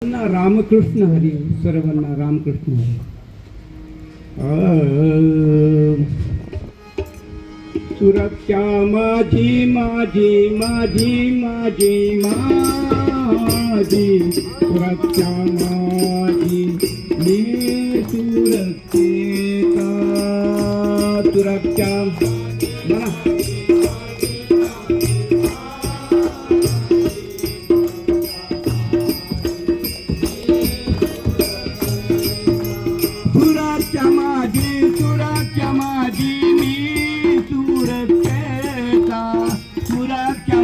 रामकृष्ण हरी. सर्वांना रामकृष्ण हरी. सुरक्षा माझी माझी माझी माझी माझी सुरक्षा माझी मी सुरक्षेचा सुरक्षा सुरक्षा माझी मी सुरक्षेचा सुरक्षा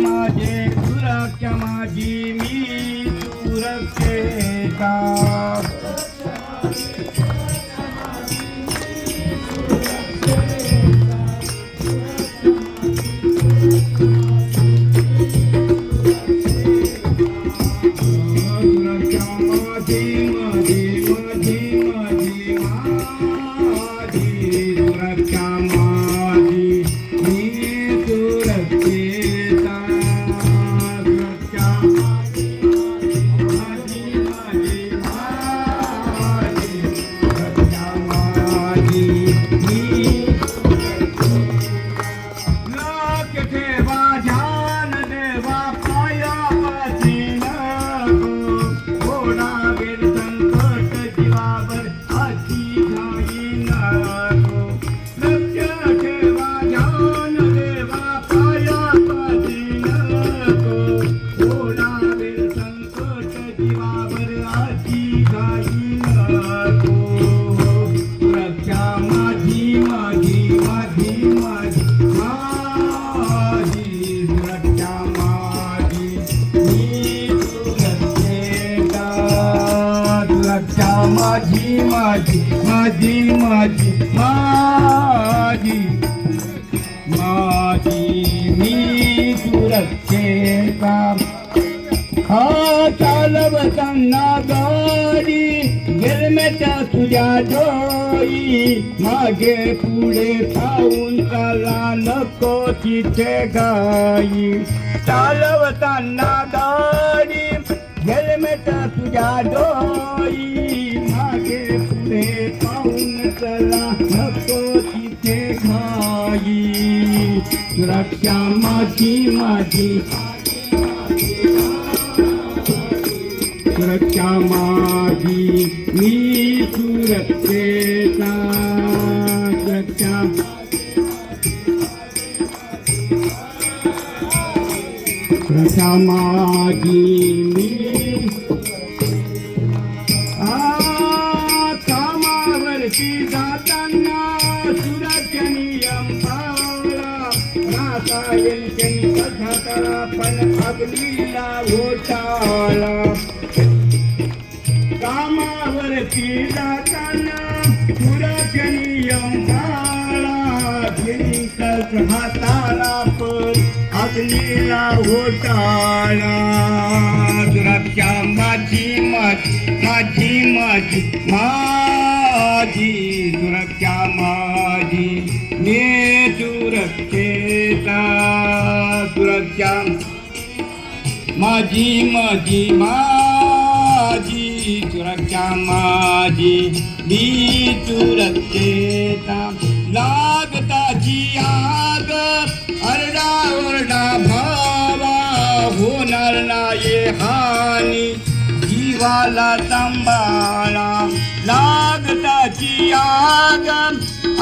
माझी मी सुरक्षेचा माझी माझी माझी माझी माझी माझी मी सुरक्षेचा हा चालवताना गाडी हेल्मेटा तुझ्या डोई मागे पुढे खाऊन चाला नको तिथे गाई चालवताना गाडी हेल्मेटा तुझ्या डोई मागे पुढे पाहून चला नको तिथे घाई सुरक्षा माझी माझी सुरक्षा माझी मी सुरक्षेचा सुरक्षा सुरक्षा माझी मी कामावरती जाताना सुरक्षा नियम पाळा रासायन कथा पण अग्नीला घोटाळा कामावरती जाताना सुरक्षा नियम पाळा हाताला पण अग्नीला घोटाळा सुरक्षा माझी माझी माझी माझी माझी सुरक्षा माझी मी सुरक्षेचा सुरक्षा माझी माझी माझी सुरक्षा माझी मी सुरक्षेचा लागताची आग आरडाओरडा भावा होणार नाही हानी जीवाला सांभाळा लागताची आग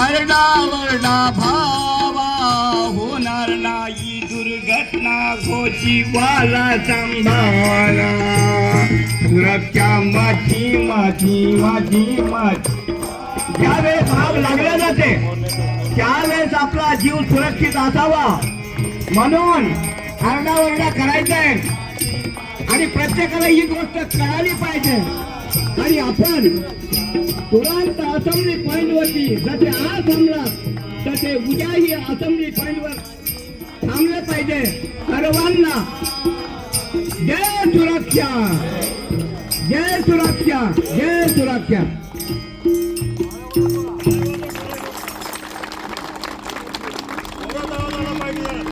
आरडाओरडा भावा होणार नाही दुर्घटना हो जीवाला सांभाळा सुरक्षा माझी माझी माझी माझी ज्यावेळेस आग लागल्या जाते त्यावेळेस आपला जीव सुरक्षित असावा म्हणून आरडाओरडा करायचंय आणि प्रत्येकाला ही गोष्ट कळाली पाहिजे आणि आपण तुरंत असेंब्ली पॉइंटवरती जसे आज थांबला तसे उद्याही असेंब्ली पॉइंटवर थांबले पाहिजे सर्वांना जय सुरक्षा जय सुरक्षा जय सुरक्षा.